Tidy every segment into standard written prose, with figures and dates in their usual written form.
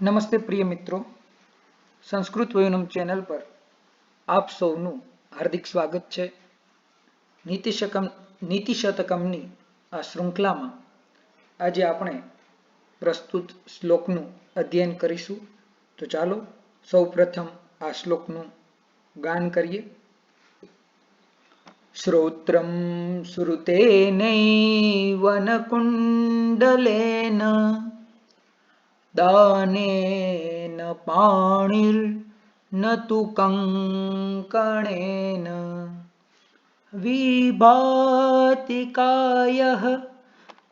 નમસ્તે પ્રિય મિત્રો, સંસ્કૃત વયુનમ ચેનલ પર આપ સૌનું હાર્દિક સ્વાગત છે. નીતિ શતકમની આ શૃંખલામાં આજે આપણે પ્રસ્તુત શ્લોકનું અધ્યયન કરીશું. તો ચાલો સૌપ્રથમ આ શ્લોકનું ગાન કરીએ. શ્રોત્રમ શ્રુતેનૈવ નકુંડલેન દાનેન પાણિર્ન તુ કંકણેન વિભાતિ કાયઃ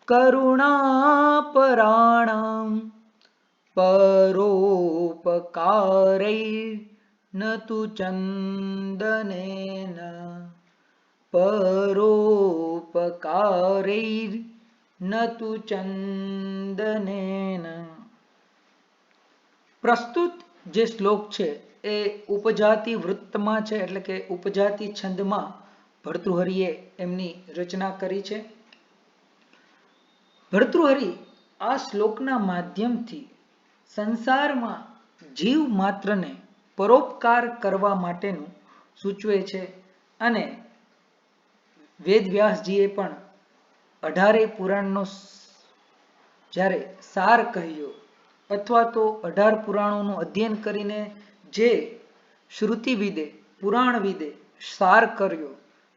કરુણાપરાણાં પરોપકારૈર્ન તુ ચંદનેન પરોપકારૈર્ન તુ ચંદનેન. પ્રસ્તુત જે શ્લોક છે એ ઉપજાતિ વૃત્તમાં છે, એટલે કે ઉપજાતિ છંદમાં ભર્તૃહરિએ એમની રચના કરી છે. ભર્તૃહરિ આ શ્લોકના માધ્યમથી સંસારમાં જીવ માત્રને પરોપકાર કરવા માટેનું સૂચવે છે અને વેદવ્યાસજીએ પણ 18 પુરાણનો જ્યારે સાર કહ્યો અથવા તો 18 પુરાણોનું અધ્યયન કરીને જે શ્રુતિવિદે પુરાણવિદે સાર કર્યો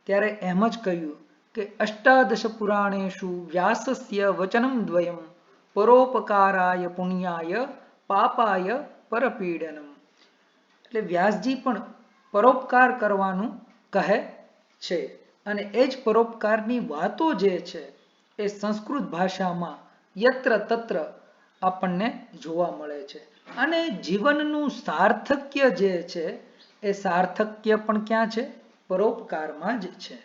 ત્યારે એમ જ કહ્યું કે અષ્ટાદશ પુરાણેષુ વ્યાસસ્ય વચનમ દ્વયમ પરોપકારાય પુણ્યાય પાપાય પરપીડનમ. એટલે વ્યાસજી પણ પરોપકાર કરવાનું કહે છે અને એ જ પરોપકારની વાતો જે છે એ સંસ્કૃત ભાષામાં યત્ર તત્ર આપણને જોવા મળે છે અને જીવનનું સાર્થક્ય જે છે એ સાર્થક્ય પણ ક્યાં છે? પરોપકારમાં જ છે.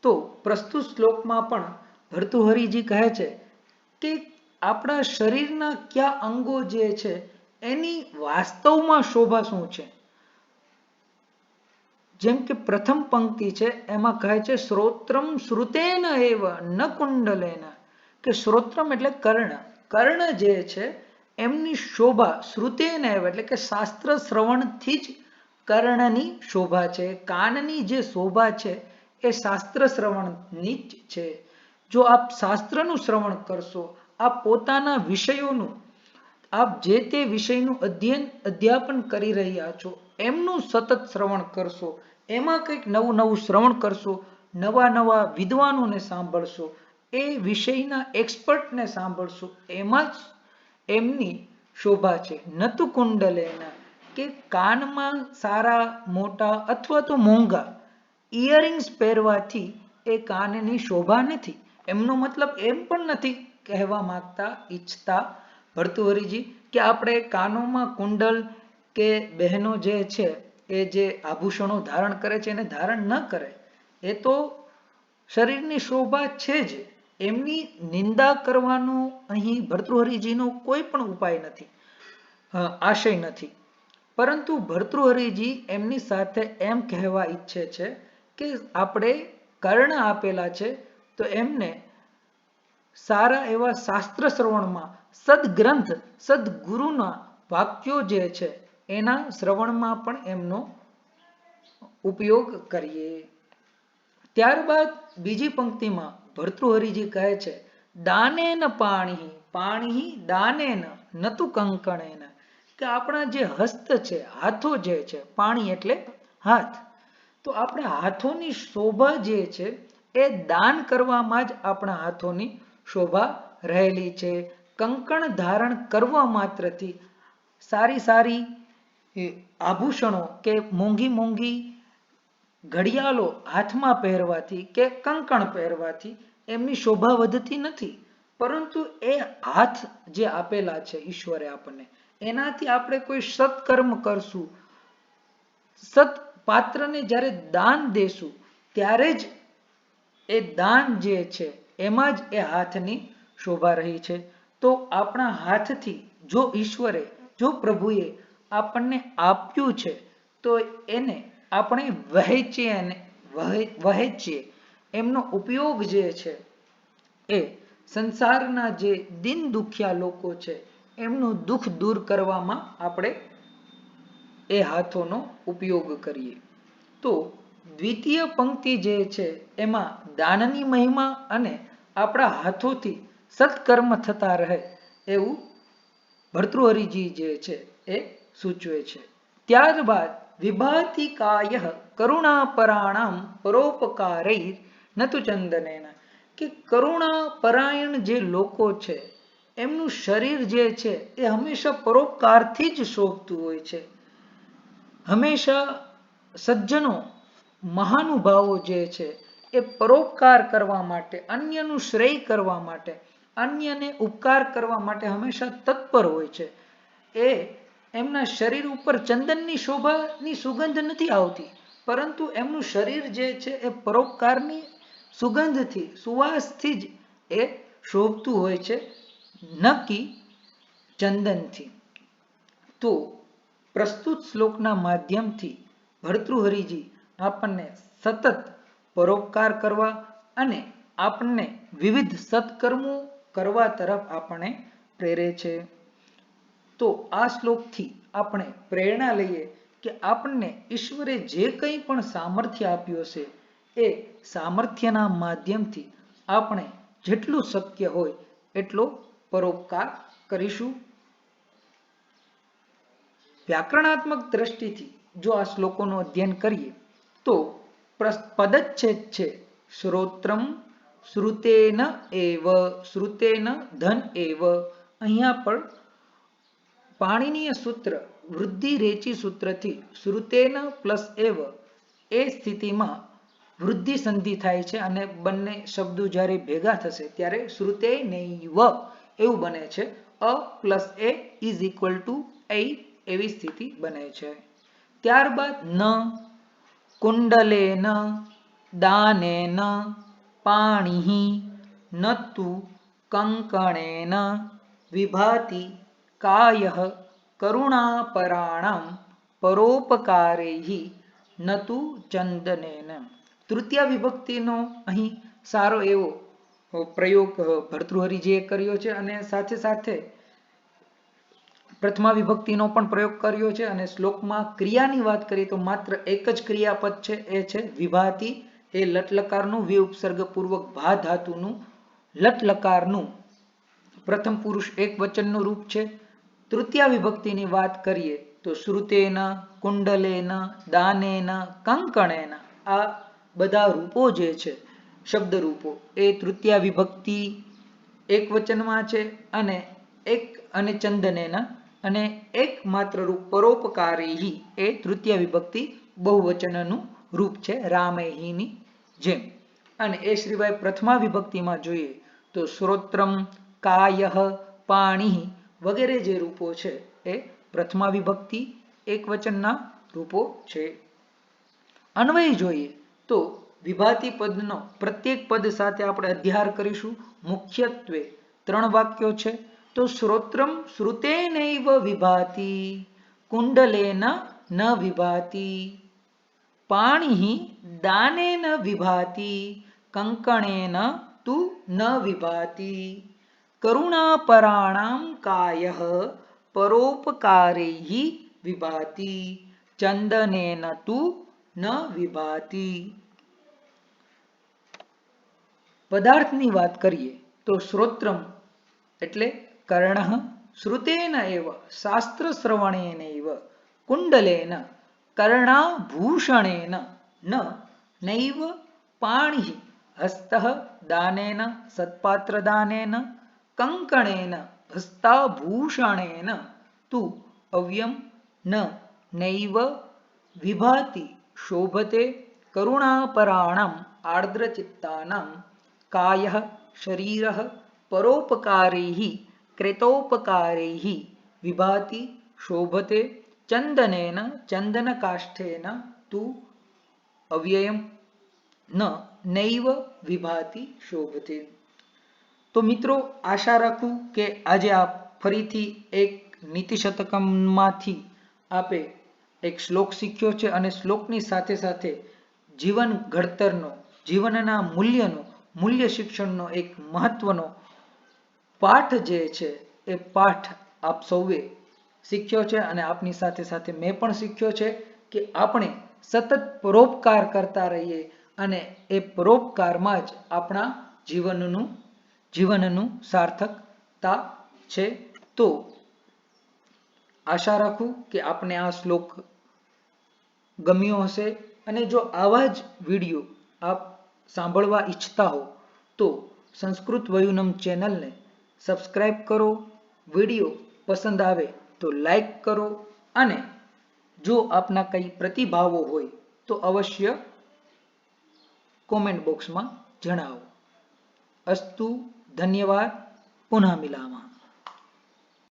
તો પ્રસ્તુત શ્લોકમાં પણ ભર્તૃહરિજી કહે છે કે આપણા શરીરના કયા અંગો જે છે એની વાસ્તવમાં શોભા શું છે. જેમ કે પ્રથમ પંક્તિ છે એમાં કહે છે શ્રોત્રમ શ્રુતેન એવ ન કુંડલેન, કે શ્રોત્રમ એટલે કર્ણ જે છે એમની શોભા શ્રુતેન એવ એટલે કે શાસ્ત્ર શ્રવણથી જ કર્ણની શોભા છે. કાનની જે શોભા છે એ શાસ્ત્ર શ્રવણની જ છે. જો આપ શાસ્ત્રનું શ્રવણ કરશો, આપ પોતાના વિષયોનું આપ જે તે વિષયનું અધ્યાપન કરી રહ્યા છો એમનું સતત શ્રવણ કરશો, એમાં કંઈક નવું નવું શ્રવણ કરશો, નવા નવા વિદ્વાનોને સાંભળશો, એ વિષયના એક્સપર્ટને સાંભળશો, એમાં જ એમની શોભા છે. નતુ કુંડલેના, કે કાનમાં સારા મોટા અથવા તો મોંઘા ઇયરિંગ્સ પહેરવાથી એ કાનની શોભા નથી. એમનો મતલબ એમ પણ નથી કહેવા માંગતા ઈચ્છતા ભર્તૃહરિજી કે આપણે કાનોમાં કુંડલ કે બહેનો જે છે એ જે આભૂષણો ધારણ કરે છે એને ધારણ ન કરે. એ તો શરીરની શોભા છે જ, એમની નિંદા કરવાનો અહીં ભર્તૃહરિજીનો કોઈ પણ ઉપાય નથી, આશય નથી. પરંતુ ભર્તૃહરિજી એમની સાથે એમ કહેવા ઈચ્છે છે કે આપણે કર્ણ આપેલા છે તો એમને સારા એવા શાસ્ત્ર શ્રવણમાં, સદગ્રંથ સદગુરુના વાક્યો જે છે એના શ્રવણમાં પણ એમનો ઉપયોગ કરીએ. ત્યારબાદ બીજી પંક્તિમાં ભર્તૃહરિજી કહે છે દાનેન પાણી, પાણી દાનેન નતુ કંકણેન, કે આપણા જે હસ્ત છે, હાથો જે છે, પાણી એટલે હાથ, તો આપણા હાથોની શોભા જે છે એ દાન કરવામાં જ આપણા હાથોની શોભા રહેલી છે. કંકણ ધારણ કરવા માત્રથી, સારી સારી આભૂષણો કે મોંઘી મોંઘી ઘડિયાળો હાથમાં પહેરવાથી કે કંકણ પહેરવાથી એમની શોભા વધતી નથી. પરંતુ એ હાથ જે આપેલા છે ઈશ્વરે આપણને, એનાથી આપણે કોઈ સત્કર્મ કરશું, સત પાત્રને જ્યારે દાન દેશું ત્યારે જ એ દાન જે છે એમાં જ એ હાથની શોભા રહી છે. તો આપણા હાથથી જો ઈશ્વરે, જો પ્રભુએ આપણને આપ્યું છે તો એને આપણે વહેંચીએ, એમનો ઉપયોગ જે છે એ સંસારના જે દિન દુખિયા લોકો છે એમનું દુઃખ દૂર કરવામાં આપણે એ હાથોનો ઉપયોગ કરીએ. તો દ્વિતીય પંક્તિ જે છે એમાં દાનની મહિમા અને આપણા હાથોથી સત્કર્મ થતા રહે એવું ભર્તૃહરિજી જે છે એ સૂચવે છે. ત્યારબાદ વિભાતિ કાય કરુણાપરાણામ પરોપકારૈ નતુ ચંદનેન, કે કરુણા પરાયણ જે લોકો છે એમનું શરીર જે છે એ હંમેશા પરોપકારથી જ શોભતું હોય છે. હંમેશા સજ્જનો મહાનુભાવો જે છે એ પરોપકાર કરવા માટે, અન્યનું શ્રેય કરવા માટે, અન્યને ઉપકાર કરવા માટે હંમેશા તત્પર હોય છે. એ એમના શરીર ઉપર ચંદનની શોભાની સુગંધ નથી આવતી, પરંતુ એમનું શરીર જે છે એ પરોપકારની સુગંધથી, સુવાસથી જ એ શોભતું હોય છે, નકી ચંદનથી. તો પ્રસ્તુત શ્લોકના માધ્યમથી ભર્તૃહરિજી આપણને સતત પરોપકાર કરવા અને આપણને વિવિધ સત્કર્મો કરવા તરફ આપણને પ્રેરે છે. તો આ શ્લોકથી આપણે પ્રેરણા લઈએ કે આપણને ઈશ્વરે જે કંઈ પણ સામર્થ્ય આપ્યું છે એ સામર્થ્યના માધ્યમથી આપણે જેટલું શક્ય હોય એટલો પરોપકાર કરીશું. વ્યાકરણાત્મક દ્રષ્ટિથી જો આ શ્લોકોનું અધ્યયન કરીએ તો પદચ્છેદ છે શ્રોત્રમ શ્રુતેન એવ, શ્રુતેન ધન એવ. અહીંયા પણ પાણિનીય સૂત્ર વૃદ્ધિ રેચી સૂત્રથી શ્રુતેન પ્લસ એવ એ સ્થિતિમાં વૃદ્ધિ સંધિ થાય છે અને બંને શબ્દો જ્યારે ભેગા થશે ત્યારે શ્રુતેનૈવ એવું બને છે. A plus a is equal to a એવી સ્થિતિ બને છે. ત્યારબાદ ન કુંડલેન દાનેન પાણિ નતુ કંકણેન વિભાતિ કાય કરુણાપરાણામ પરોપકારૈ નતુ ચંદનેન. તૃતીય વિભક્તિનો અહીં સારો એવો પ્રયોગ ભર્તૃહરિજીએ કર્યો છે અને સાથે સાથે પ્રથમા વિભક્તિનો પણ પ્રયોગ કર્યો છે. અને શ્લોકમાં ક્રિયાની વાત કરીએ તો માત્ર એક જ ક્રિયાપદ છે, એ છે વિભાતિ. એ લટલકારનું વિઉપસર્ગ પૂર્વક ભા ધાતુનું લટલકારનું પ્રથમ પુરુષ એક વચનનું રૂપ છે. તૃતીય વિભક્તિની વાત કરીએ તો શ્રુતેન, કુંડલેન, દાનેન, કંકણેન આ બધા રૂપો જે છે શબ્દ રૂપો એ તૃતીય વિભક્તિ એક વચનમાં છે અને ચંદનેન અને એક માત્ર રૂપ પરોપકારૈ એ તૃતીય વિભક્તિ બહુવચનનું રૂપ છે રામૈની જેમ. અને એ સિવાય પ્રથમા વિભક્તિમાં જોઈએ તો શ્રોત્રમ, કાય, પાણિ વગેરે જે રૂપો છે એ પ્રથમા વિભક્તિ એક વચનના રૂપો છે. અન્વય જોઈએ તો વિભાતિ પદનો પ્રત્યેક પદ સાથે આપણે અધ્યાર કરીશું. મુખ્યત્વે 3 વાક્યો છે. તો શ્રોત્રમ શ્રુતેનૈવ વિભાતિ, કુંડલેન ન વિભાતિ, પાણિ દાનેન વિભાતિ, કંકણેન તુ ન વિભાતિ, કરુણાપરાણામ કાય પરોપકારૈ વિભાતિ, ચંદનેન તુ ન વિભાતિ. પદાર્થની વાત કરીએ તો શ્રોત્રમ એટલે કર્ણ, શ્રુતેન એવ શાસ્ત્ર શ્રવણેનૈવ, કુંડલેન કર્ણાભૂષણેન નૈવ, પાણિ હસ્ત દાનેન સત્પાત્રદાનેન, કંકણેન હસ્તાભૂષણેન તુ અવ્યમ નૈવ વિભાતિ શોભતે, કરુણાપરાણામ આર્દ્રચિત્તાનામ કાય શરીર પરોપકારૈ કૃતોપકારૈ વિભાતિ શોભતે, ચંદનેન ચંદનકાષ્ઠેન તુ અવ્યયમ નૈવ વિભાતિ શોભતે. તો મિત્રો આશા રાખું કે આજે આપ ફરીથી એક નીતિશતકમમાંથી આપે એક શ્લોક શીખ્યો છે અને શ્લોકની સાથે સાથે જીવન ઘડતરનો, જીવનના મૂલ્યનો, મૂલ્ય શિક્ષણનો એક મહત્વનો પાઠ જે છે એ પાઠ આપ સૌએ શીખ્યો છે અને આપની સાથે સાથે મેં પણ શીખ્યો છે કે આપણે સતત પરોપકાર કરતા રહીએ અને એ પરોપકારમાં જ આપણા જીવનનું સાર્થકતા છે. તો આશા રાખું કે આપને આ શ્લોક ગમ્યો હશે અને જો આવા જ વિડીયો આપ સાંભળવા ઈચ્છતા હો તો સંસ્કૃત વયુનમ ચેનલને સબસ્ક્રાઇબ કરો, વિડીયો પસંદ આવે તો લાઈક કરો અને જો આપના કંઈ પ્રતિભાવો હોય તો અવશ્ય કોમેન્ટ બોક્સમાં જણાવો. અસ્તુ, ધન્યવાદ, પુનઃ મિલામः.